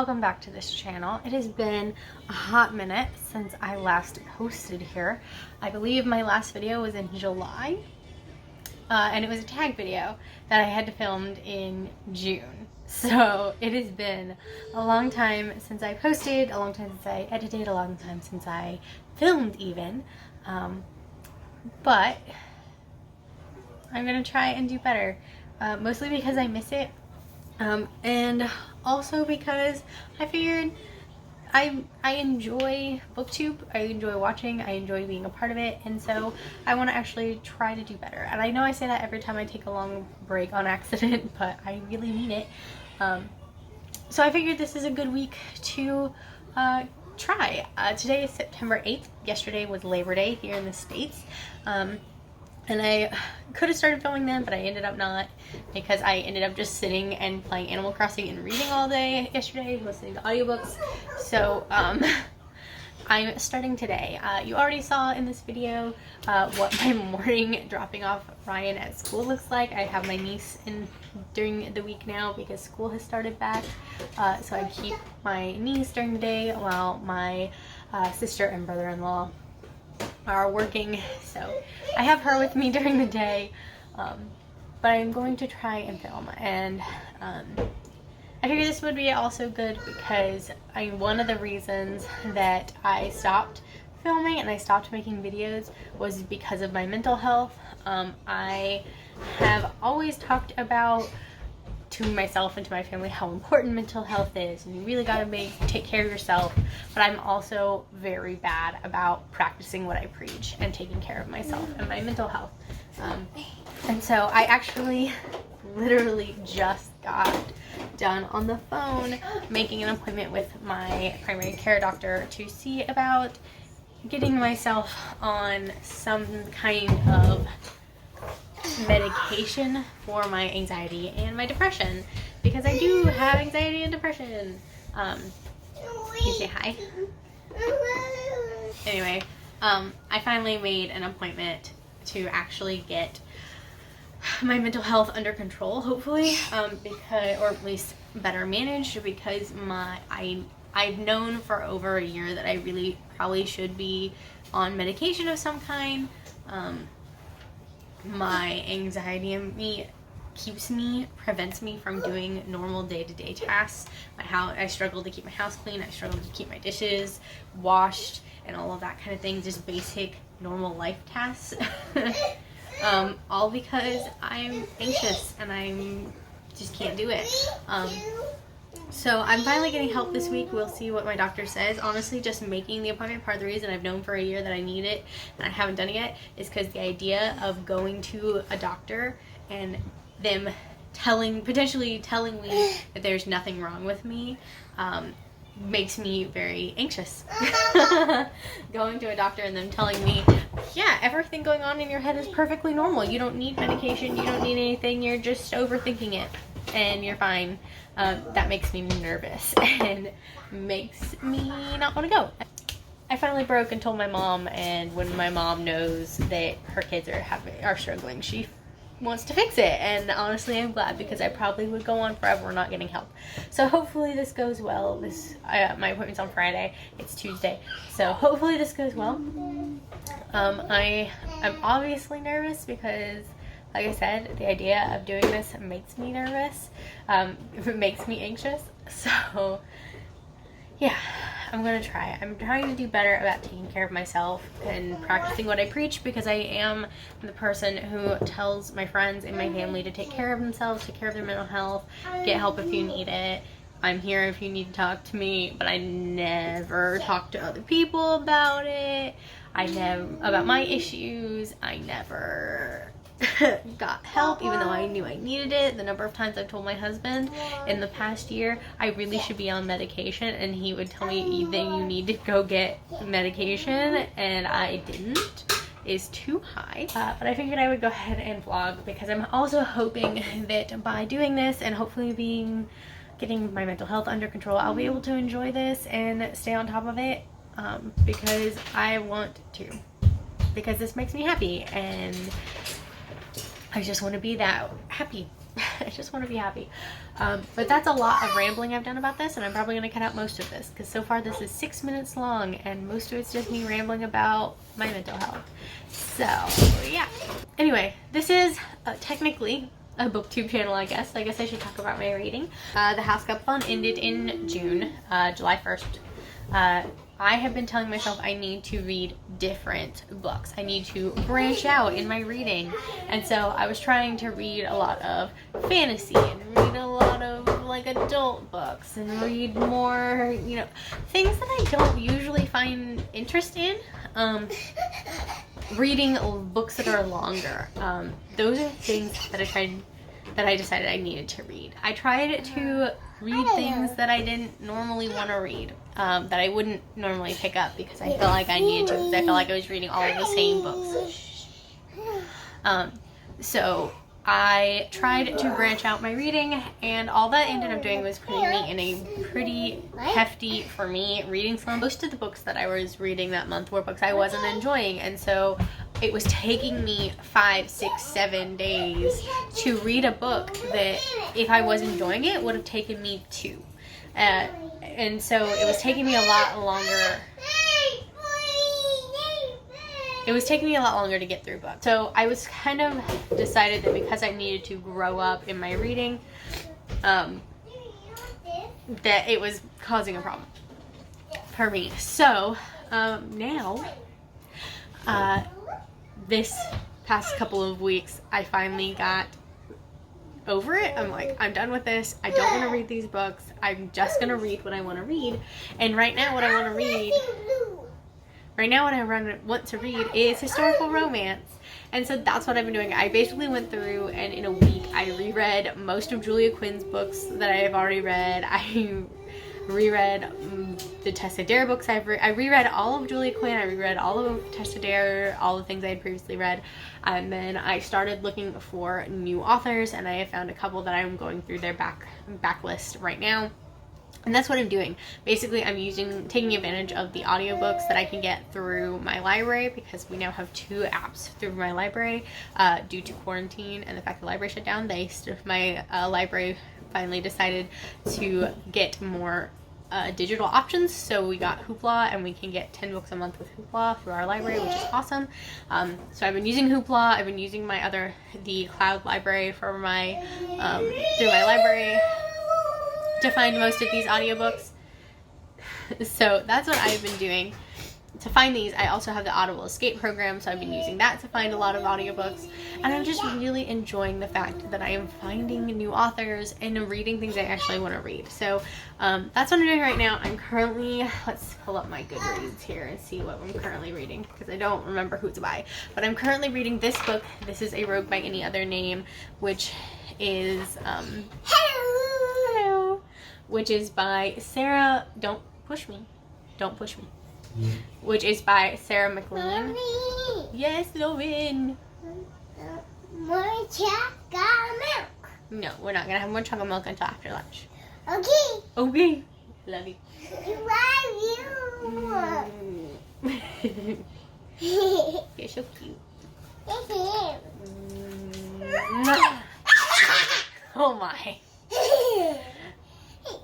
welcome back to this channel. It has been a hot minute since I last posted here. I believe my last video was in July, and it was a tag video that I had filmed in June. So it has been a long time since I posted, a long time since I edited, a long time since I filmed even, but I'm gonna try and do better, mostly because I miss it. And also because I figured I enjoy booktube, I enjoy watching, I enjoy being a part of it, and so I want to actually try to do better. And I know I say that every time I take a long break on accident, but I really mean it. So I figured this is a good week to try. Today is September 8th. Yesterday was Labor Day here in the States. And I could have started filming them, but I ended up not, because I ended up just sitting and playing Animal Crossing and reading all day yesterday, listening to audiobooks. So I'm starting today. You already saw in this video what my morning dropping off Ryan at school looks like. I have my niece in during the week now because school has started back. So I keep my niece during the day while my sister and brother-in-law are working, so I have her with me during the day, but I'm going to try and film. And I figured this would be also good because one of the reasons that I stopped filming and I stopped making videos was because of my mental health. I have always talked about to myself and to my family how important mental health is, and you really gotta take care of yourself, but I'm also very bad about practicing what I preach and taking care of myself and my mental health. And so I actually literally just got done on the phone making an appointment with my primary care doctor to see about getting myself on some kind of medication for my anxiety and my depression, because I do have anxiety and depression. You say hi? Anyway, I finally made an appointment to actually get my mental health under control, hopefully, because, or at least better managed, because I've known for over a year that I really probably should be on medication of some kind. My anxiety in me prevents me from doing normal day-to-day tasks. I struggle to keep my house clean, I struggle to keep my dishes washed, and all of that kind of thing, just basic normal life tasks. All because I'm anxious and I just can't do it. So I'm finally getting help this week. We'll see what my doctor says. Honestly, just making the appointment, part of the reason I've known for a year that I need it and I haven't done it yet, is because the idea of going to a doctor and them potentially telling me that there's nothing wrong with me makes me very anxious. Going to a doctor and them telling me, yeah, everything going on in your head is perfectly normal. You don't need medication, you don't need anything, you're just overthinking it and you're fine. That makes me nervous and makes me not want to go. I finally broke and told my mom, and when my mom knows that her kids are struggling, she wants to fix it. And honestly, I'm glad, because I probably would go on forever not getting help. So hopefully this goes well. My appointment's on Friday. It's Tuesday, so hopefully this goes well. I'm obviously nervous because, like I said, the idea of doing this makes me nervous. It makes me anxious. So yeah, I'm gonna try. I'm trying to do better about taking care of myself and practicing what I preach, because I am the person who tells my friends and my family to take care of themselves, take care of their mental health, get help if you need it. I'm here if you need to talk to me, but I never talk to other people about it. About my issues. I never got help, even though I knew I needed it. The number of times I've told my husband in the past year I really should be on medication, and he would tell me that you need to go get medication, and I didn't, is too high. But I figured I would go ahead and vlog, because I'm also hoping that by doing this and hopefully getting my mental health under control, I'll be able to enjoy this and stay on top of it, because I want to, because this makes me happy, and I just want to be that happy I just want to be happy. But that's a lot of rambling I've done about this, and I'm probably going to cut out most of this because so far this is 6 minutes long and most of it's just me rambling about my mental health. So yeah. Anyway, this is technically a booktube channel, I guess. I guess I should talk about my reading. The House Cupathon ended in June, July 1st. I have been telling myself I need to read different books. I need to branch out in my reading. And so I was trying to read a lot of fantasy and read a lot of like adult books and read more, you know, things that I don't usually find interest in. Reading books that are longer. Those are things that I decided I needed to read. I tried to read things that I didn't normally want to read, that I wouldn't normally pick up because I felt like I needed to, because I felt like I was reading all of the same books. So I tried to branch out my reading, and all that ended up doing was putting me in a pretty hefty, for me, reading slump. Most of the books that I was reading that month were books I wasn't enjoying, and so it was taking me 5, 6, 7 days to read a book that, if I was enjoying it, would have taken me 2. And so it was taking me a lot longer. It was taking me a lot longer to get through books. So I was kind of decided that because I needed to grow up in my reading, that it was causing a problem for me. So now, this past couple of weeks, I finally got over it. I'm like, I'm done with this. I don't want to read these books. I'm just gonna read what I want to read. And right now what I want to read is historical romance. And so that's what I've been doing. I basically went through and in a week I reread most of Julia Quinn's books that I have already read. I reread the Tessa Dare books. I reread all of Julia Quinn. I reread all of Tessa Dare, all the things I had previously read. And then I started looking for new authors, and I have found a couple that I'm going through their backlist right now. And that's what I'm doing. Basically, I'm taking advantage of the audiobooks that I can get through my library, because we now have 2 apps through my library due to quarantine and the fact the library shut down. My library finally decided to get more digital options, so we got Hoopla, and we can get 10 books a month with Hoopla through our library, which is awesome. So I've been using Hoopla. I've been using the cloud library for my through my library to find most of these audiobooks. So that's what I've been doing to find these. I also have the Audible Escape program, so I've been using that to find a lot of audiobooks, and I'm just really enjoying the fact that I am finding new authors and reading things I actually want to read. So that's what I'm doing right now. I'm currently, let's pull up my GoodReads here and see what I'm currently reading, because I don't remember who it's by, but I'm currently reading this book. This is A Rogue by Any Other Name, which is hello, which is by Sarah, don't push me, which is by Sarah McLean. Mommy. Yes, Lovin. More chocolate milk. No, we're not gonna have more chocolate milk until after lunch. Okay. Okay. Love you. Love you. You're so cute. Oh my.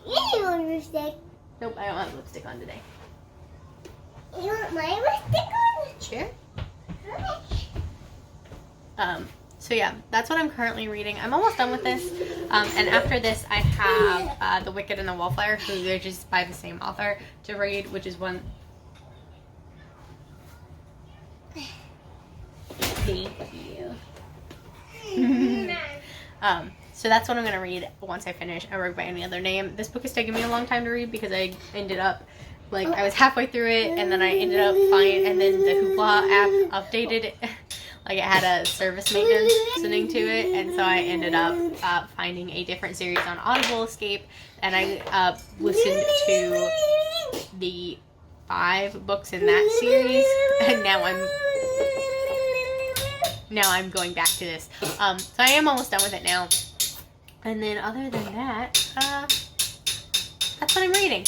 You want lipstick? Nope, I don't have lipstick on today. You want my lipstick on? Sure. Okay. So yeah, that's what I'm currently reading. I'm almost done with this. And after this, I have The Wicked and the Wallflower, who they're just by the same author, to read, which is one. Thank you. So that's what I'm gonna read once I finish A Rogue by Any Other Name. This book has taken me a long time to read because I ended up, like, I was halfway through it, and then I ended up and then the Hoopla app updated it. Like, it had a service maintenance listening to it, and so I ended up finding a different series on Audible Escape, and I listened to the 5 books in that series, and now I'm going back to this. So I am almost done with it now. And then other than that, that's what I'm reading.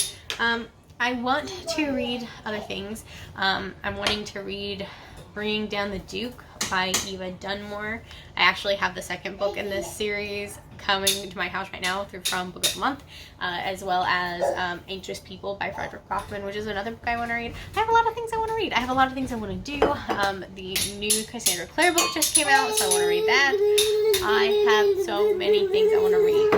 I want to read other things. I'm wanting to read Bringing Down the Duke by Eva Dunmore. I actually have the second book in this series, coming to my house right now from Book of the Month, as well as Anxious People by Frederick Kaufman, which is another book I want to read. I have a lot of things I want to read. I have a lot of things I want to do. The new Cassandra Clare book just came out, so I want to read that. I have so many things I want to read.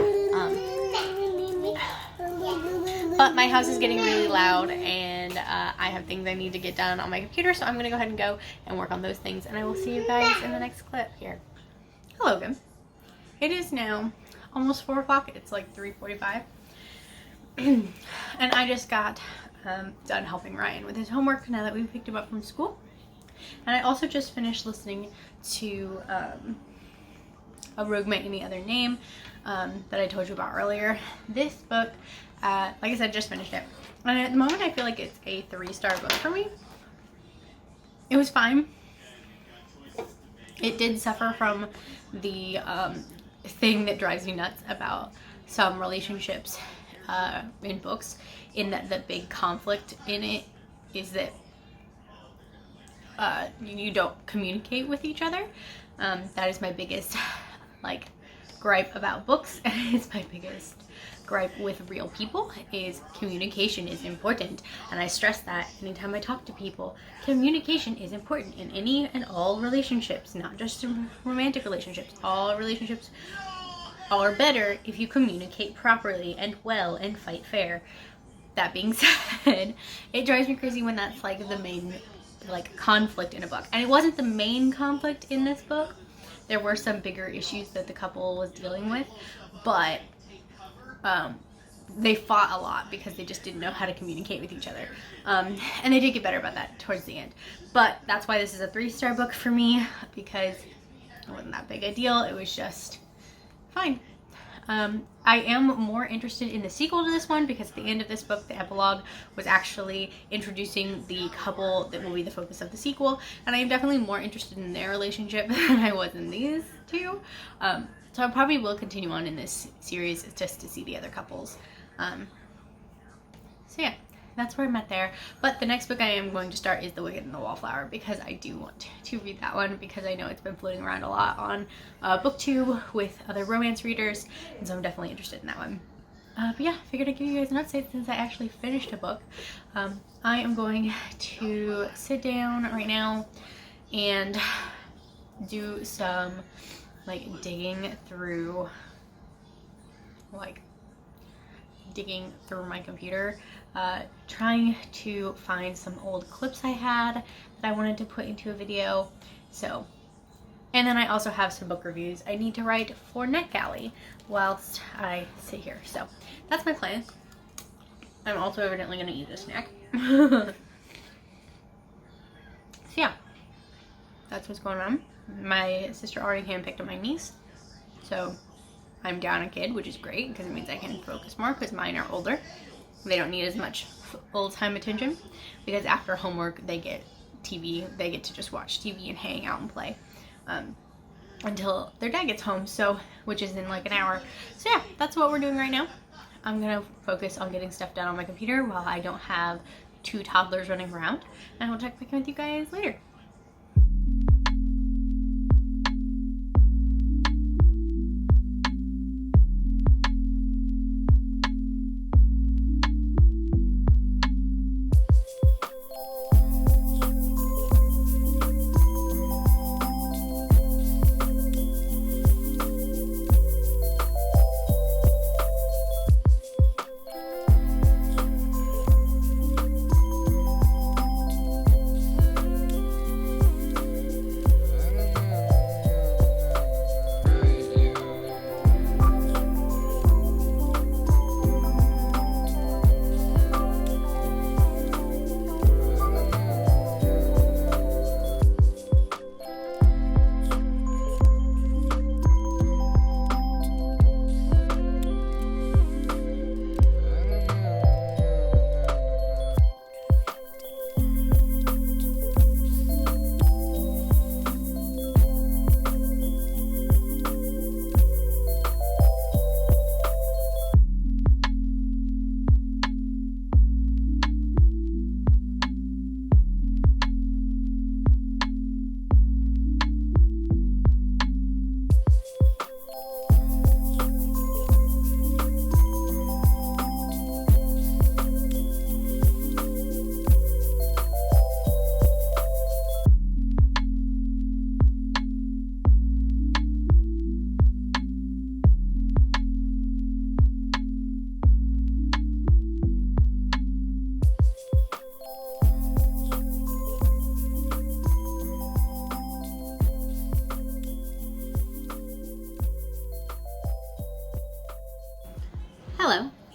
But my house is getting really loud, and I have things I need to get done on my computer, so I'm going to go ahead and go and work on those things, and I will see you guys in the next clip here. Hello again. It is now almost 4 o'clock. It's like 3:45. And I just got done helping Ryan with his homework now that we picked him up from school. And I also just finished listening to A Rogue Might Any Other Name that I told you about earlier. This book, like I said, just finished it. And at the moment I feel like it's a 3-star book for me. It was fine. It did suffer from the thing that drives me nuts about some relationships in books, in that the big conflict in it is that you don't communicate with each other. That is my biggest gripe about books. It's my biggest gripe with real people, is communication is important, and I stress that anytime I talk to people. Communication is important in any and all relationships, not just romantic relationships. All relationships are better if you communicate properly and well and fight fair. That being said, it drives me crazy when that's like the main conflict in a book, and it wasn't the main conflict in this book. There were some bigger issues that the couple was dealing with, but they fought a lot because they just didn't know how to communicate with each other. And they did get better about that towards the end. But that's why this is a 3-star book for me, because it wasn't that big a deal. It was just fine. I am more interested in the sequel to this one, because at the end of this book, the epilogue was actually introducing the couple that will be the focus of the sequel, and I am definitely more interested in their relationship than I was in these two. So I probably will continue on in this series just to see the other couples. So yeah, that's where I'm at there. But the next book I am going to start is The Wicked and the Wallflower, because I do want to read that one, because I know it's been floating around a lot on BookTube with other romance readers, and so I'm definitely interested in that one. But yeah, figured I'd give you guys an update since I actually finished a book. I am going to sit down right now and do some digging through my computer, trying to find some old clips I had that I wanted to put into a video. So, and then I also have some book reviews I need to write for NetGalley whilst I sit here. So that's my plan. I'm also evidently going to eat a snack. So yeah, that's what's going on. My sister already handpicked up my niece, so I'm down a kid, which is great because it means I can focus more, because mine are older. They don't need as much full-time attention, because after homework they get TV. They get to just watch TV and hang out and play until their dad gets home, so which is in like an hour. So yeah, that's what we're doing right now. I'm gonna focus on getting stuff done on my computer while I don't have 2 toddlers running around, and I'll check back in with you guys later.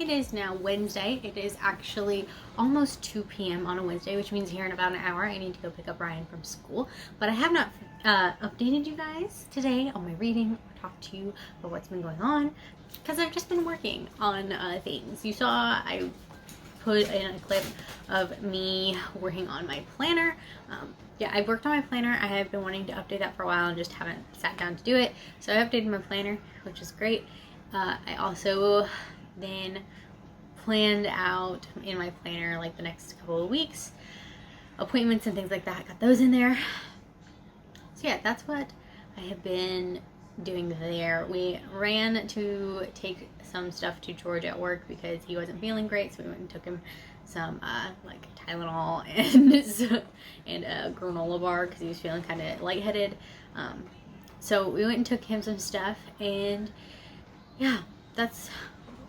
it is now Wednesday. It is actually almost 2 p.m. on a Wednesday, which means here in about an hour I need to go pick up Ryan from school. But I have not updated you guys today on my reading or talked to you about what's been going on because I've just been working on things. You saw I put in a clip of me working on my planner. Yeah, I worked on my planner. I have been wanting to update that for a while and just haven't sat down to do it. So I updated my planner, which is great. I also then planned out in my planner like the next couple of weeks, appointments and things like that. Got those in there. So yeah, that's what I have been doing there. We ran to take some stuff to George at work because he wasn't feeling great, so we went and took him some like Tylenol and a granola bar because he was feeling kind of lightheaded. So we went and took him some stuff, and yeah, that's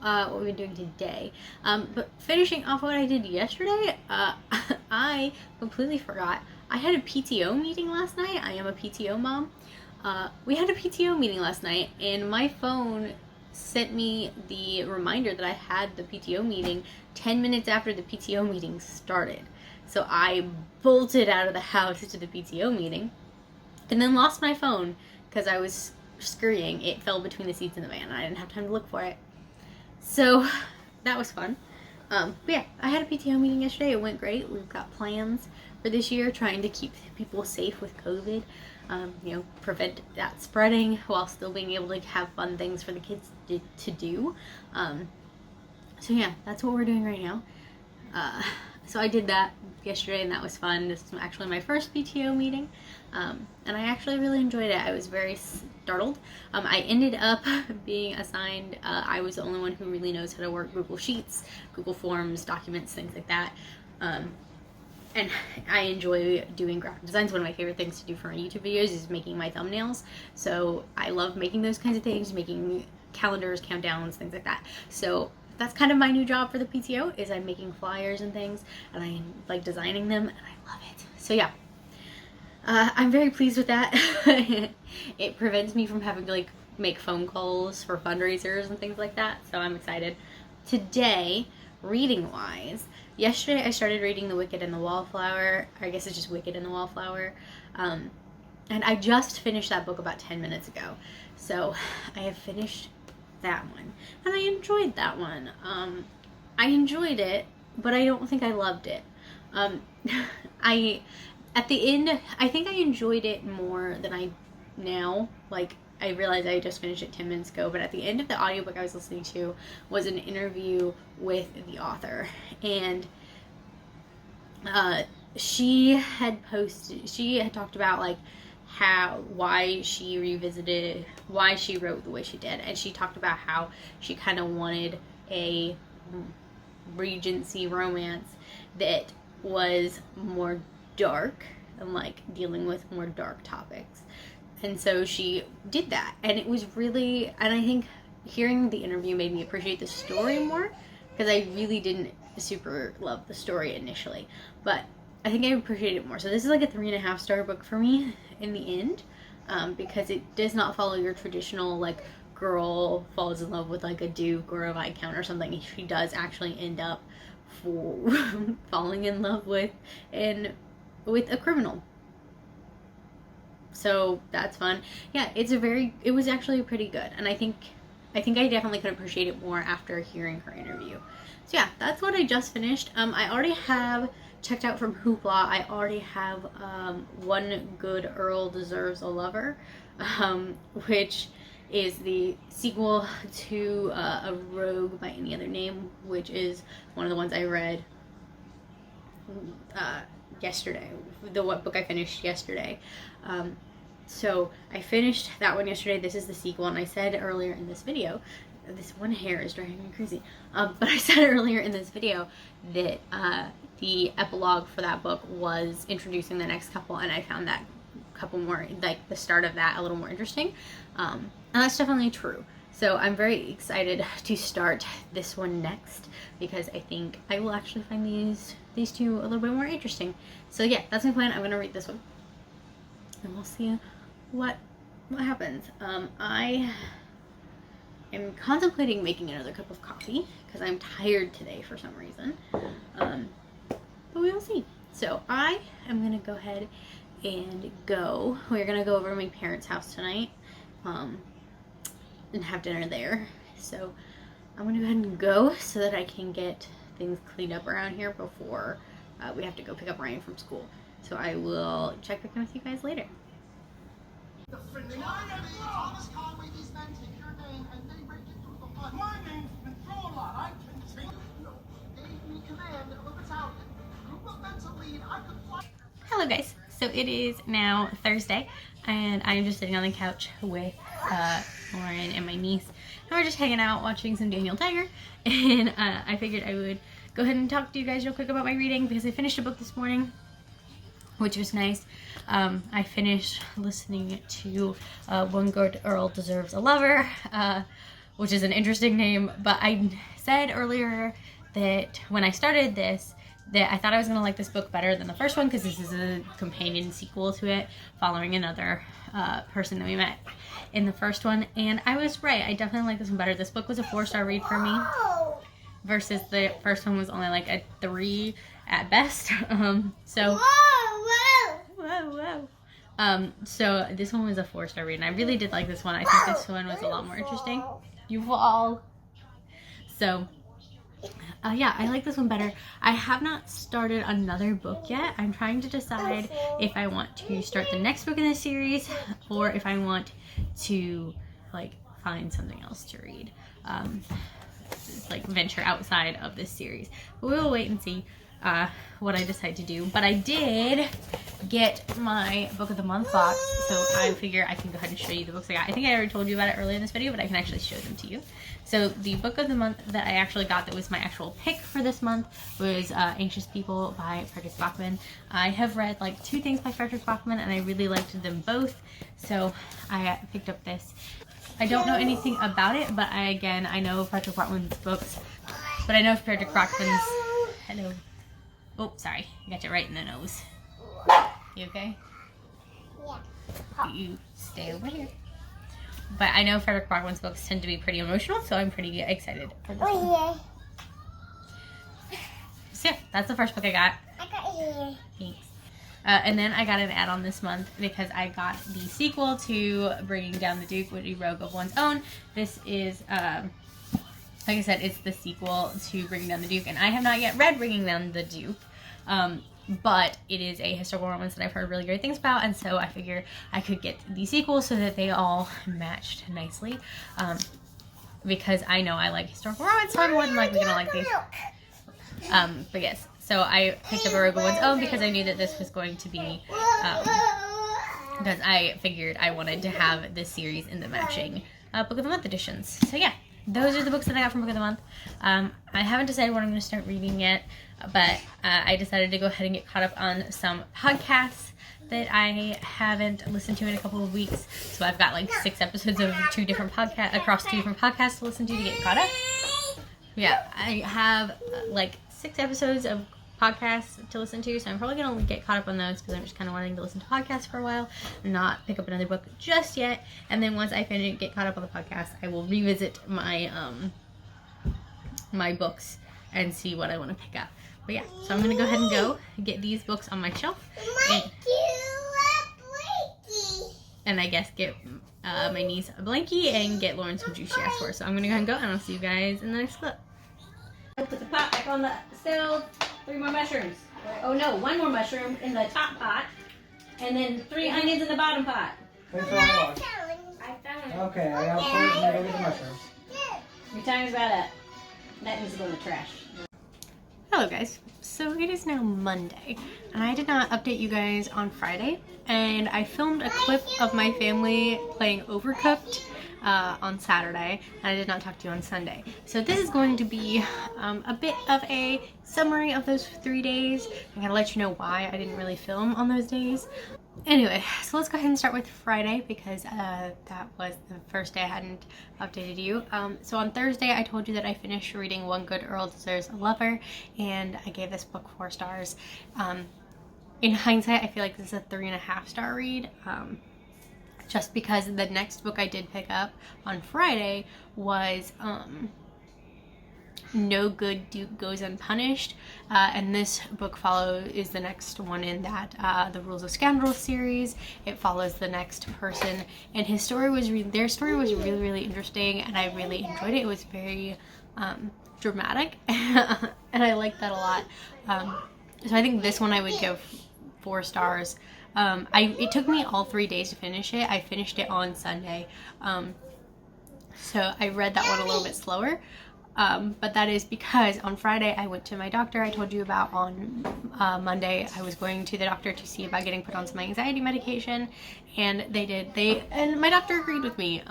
what we've been doing today. But finishing off what I did yesterday, I completely forgot. I had a PTO meeting last night. I am a PTO mom. We had a PTO meeting last night, and my phone sent me the reminder that I had the PTO meeting 10 minutes after the PTO meeting started. So I bolted out of the house to the PTO meeting and then lost my phone because I was scurrying. It fell between the seats in the van and I didn't have time to look for it. So that was fun. But yeah, I had a PTO meeting yesterday. It went great. We've got plans for this year, trying to keep people safe with COVID. Prevent that spreading while still being able to have fun things for the kids to do. So yeah, that's what we're doing right now. So I did that yesterday and that was fun. This was actually my first PTO meeting. And I actually really enjoyed it. I was very startled. I ended up being assigned, I was the only one who really knows how to work Google Sheets, Google Forms, documents, things like that. And I enjoy doing graphic design. One of my favorite things to do for my YouTube videos is making my thumbnails. So I love making those kinds of things, making calendars, countdowns, things like that. So that's kind of my new job for the PTO, is I'm making flyers and things, and I like designing them, and I love it. So yeah, I'm very pleased with that. It prevents me from having to like make phone calls for fundraisers and things like that. So I'm excited. Today, reading wise, yesterday I started reading The Wicked and the Wallflower. I guess it's just Wicked and the Wallflower. And I just finished that book about 10 minutes ago. So I have finished that one. And I enjoyed that one. I enjoyed it, but I don't think I loved it. At the end, I think I enjoyed it more than I now. Like, I realized I just finished it 10 minutes ago, but at the end of the audiobook I was listening to was an interview with the author, and she had talked about like why she wrote the way she did, and she talked about how she kind of wanted a Regency romance that was more dark and like dealing with more dark topics. And so she did that, and it was really, and I think hearing the interview made me appreciate the story more, because I really didn't super love the story initially, but I think I appreciate it more. So this is like a 3.5 star book for me in the end, because it does not follow your traditional like girl falls in love with like a duke or a viscount or something. She does actually end up falling in love with a criminal. So that's fun. Yeah, it was actually pretty good, and I think I definitely could appreciate it more after hearing her interview. So yeah, that's what I just finished. I already have checked out from Hoopla. I already have One Good Earl Deserves a Lover, which is the sequel to A Rogue by Any Other Name, which is one of the ones I read yesterday, the book I finished yesterday. So I finished that one yesterday. This is the sequel, and I said earlier in this video, this one hair is driving me crazy, but I said earlier in this video that the epilogue for that book was introducing the next couple, and I found that couple more, like the start of that, a little more interesting, and that's definitely true. So I'm very excited to start this one next, because I think I will actually find these two a little bit more interesting. So yeah, that's my plan. I'm gonna read this one, and we'll see what happens. am contemplating making another cup of coffee because I'm tired today for some reason. But we will see. So I am gonna go ahead and go. We're gonna go over to my parents' house tonight and have dinner there. So I'm gonna go ahead and go so that I can get things cleaned up around here before we have to go pick up Ryan from school. So I will check back in with you guys later. Hello guys, so it is now Thursday and I am just sitting on the couch with Lauren and my niece, and we're just hanging out watching some Daniel Tiger, and I figured I would go ahead and talk to you guys real quick about my reading because I finished a book this morning, which was nice. I finished listening to One Good Earl Deserves a Lover, which is an interesting name, but I said earlier that when I started this, that I thought I was going to like this book better than the first one because this is a companion sequel to it, following another person that we met in the first one, and I was right. I definitely like this one better. This book was a 4-star read for me, versus the first one was only like a 3 at best. So so this one was a 4-star read, and I really did like this one. I think this one was a lot more interesting. You fall. So yeah, I like this one better. I have not started another book yet. I'm trying to decide if I want to start the next book in this series or if I want to like find something else to read, like venture outside of this series. But we will wait and see what I decide to do. But I did get my book of the month box, so I figure I can go ahead and show you the books I got. I think I already told you about it earlier in this video, but I can actually show them to you. So the book of the month that I actually got that was my actual pick for this month was Anxious People by Frederick Bachman. I have read like 2 things by Frederick Bachman and I really liked them both, so I picked up this. I don't know anything about it, but I know Frederick Bachman's books, but I know Frederick Bachman's, hello, oh sorry, I got you right in the nose. You okay? Yeah. You stay over here. But I know Frederick Bachman's books tend to be pretty emotional, so I'm pretty excited for this one. So yeah, that's the first book I got. I got here. Thanks. And then I got an add-on this month because I got the sequel to Bringing Down the Duke, Witty Rogue of One's Own. This is, like I said, it's the sequel to Bringing Down the Duke, and I have not yet read Bringing Down the Duke. But it is a historical romance that I've heard really great things about, and so I figure I could get the sequel so that they all matched nicely. Because I know I like historical romance, so I'm more than likely gonna like these. But yes, so I picked up A Rogue of One's Own because I knew that this was going to be, because I figured I wanted to have this series in the matching Book of the Month editions. So yeah, those are the books that I got from Book of the Month. I haven't decided what I'm going to start reading yet, but I decided to go ahead and get caught up on some podcasts that I haven't listened to in a couple of weeks. So I've got like 6 episodes of 2 different podcasts, across 2 different podcasts to listen to get caught up. Yeah, I have like 6 episodes of podcasts to listen to, so I'm probably going to get caught up on those because I'm just kind of wanting to listen to podcasts for a while and not pick up another book just yet. And then once I finish, get caught up on the podcast, I will revisit my my books and see what I want to pick up. But yeah, so I'm going to go ahead and go get these books on my shelf and I guess get my niece a blankie and get Lauren some juice she asked for. So I'm going to go ahead and go, and I'll see you guys in the next clip. Put the pot back on the stove. 3 more mushrooms. Oh no, 1 more mushroom in the top pot, and then 3 onions in the bottom pot. I found it. Okay, I have 4 to go get the mushrooms. Your time is about up. That needs to go in the trash. Hello guys. So it is now Monday, and I did not update you guys on Friday, and I filmed a clip of my family playing Overcooked on Saturday, and I did not talk to you on Sunday. So this is going to be a bit of a summary of those 3 days. I'm gonna let you know why I didn't really film on those days. Anyway, so let's go ahead and start with Friday because that was the first day I hadn't updated you. So on Thursday I told you that I finished reading One Good Earl Deserves a Lover, and I gave this book 4 stars. In hindsight, I feel like this is a 3.5 star read. just because the next book I did pick up on Friday was No Good Duke Goes Unpunished, and this book is the next one in that The Rules of Scoundrels series. It follows the next person, and their story was really interesting, and I really enjoyed it. It was very dramatic, and I liked that a lot. So I think this one I would give 4 stars. It took me all 3 days to finish it. I finished it on Sunday, so I read that one a little bit slower. But that is because on Friday I went to my doctor. I told you about on Monday I was going to the doctor to see about getting put on some anxiety medication, and and my doctor agreed with me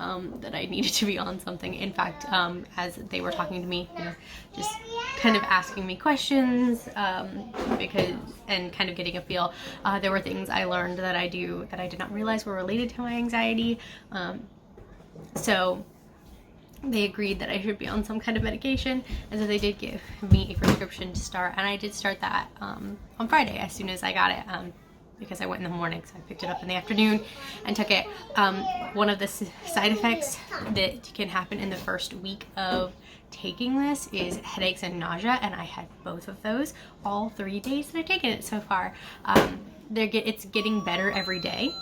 that I needed to be on something. In fact, as they were talking to me, just kind of asking me questions, and kind of getting a feel, there were things I learned that I did not realize were related to my anxiety. So they agreed that I should be on some kind of medication, and so they did give me a prescription to start, and I did start that on Friday as soon as I got it, because I went in the morning, so I picked it up in the afternoon and took it. One of the side effects that can happen in the first week of taking this is headaches and nausea, and I had both of those all 3 days that I've taken it so far. It's getting better every day.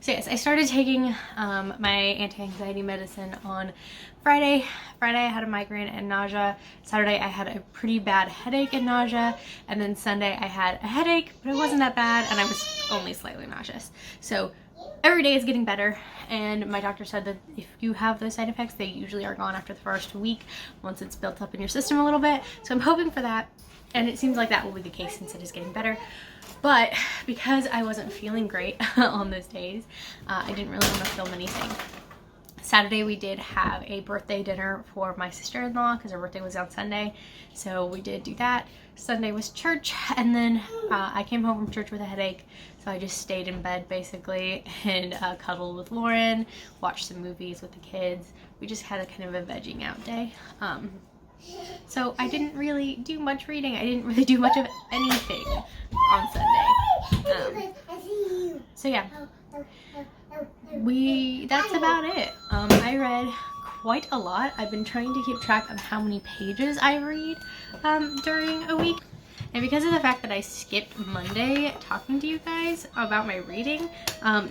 So yes, I started taking my anti-anxiety medicine on Friday. Friday I had a migraine and nausea. Saturday I had a pretty bad headache and nausea. And then Sunday I had a headache, but it wasn't that bad, and I was only slightly nauseous. So every day is getting better, and my doctor said that if you have those side effects, they usually are gone after the first week once it's built up in your system a little bit. So I'm hoping for that, and it seems like that will be the case since it is getting better. But because I wasn't feeling great on those days, I didn't really want to film anything. Saturday we did have a birthday dinner for my sister-in-law because her birthday was on Sunday, so we did do that. Sunday was church, and then I came home from church with a headache, so I just stayed in bed basically and cuddled with Lauren, watched some movies with the kids. We just had a kind of a vegging out day. So I didn't really do much reading. I didn't really do much of anything on Sunday. So yeah, that's about it. I read quite a lot. I've been trying to keep track of how many pages I read during a week. And because of the fact that I skipped Monday talking to you guys about my reading,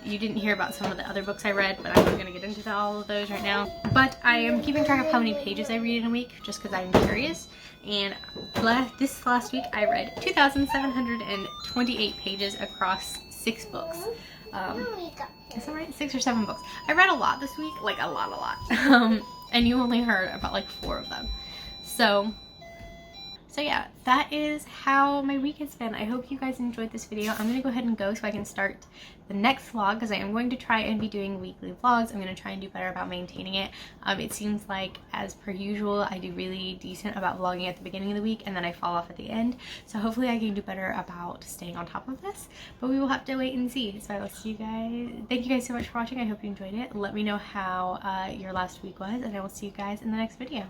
you didn't hear about some of the other books I read, but I'm not going to get into all of those right now. But I am keeping track of how many pages I read in a week, just because I'm curious. And this last week I read 2,728 pages across 6 books. Is that right? 6 or 7 books. I read a lot this week, like a lot. And you only heard about like 4 of them. So yeah, that is how my week has been. I hope you guys enjoyed this video. I'm going to go ahead and go so I can start the next vlog, because I am going to try and be doing weekly vlogs. I'm going to try and do better about maintaining it. It seems like, as per usual, I do really decent about vlogging at the beginning of the week, and then I fall off at the end. So hopefully I can do better about staying on top of this, but we will have to wait and see. So I will see you guys. Thank you guys so much for watching. I hope you enjoyed it. Let me know how your last week was, and I will see you guys in the next video.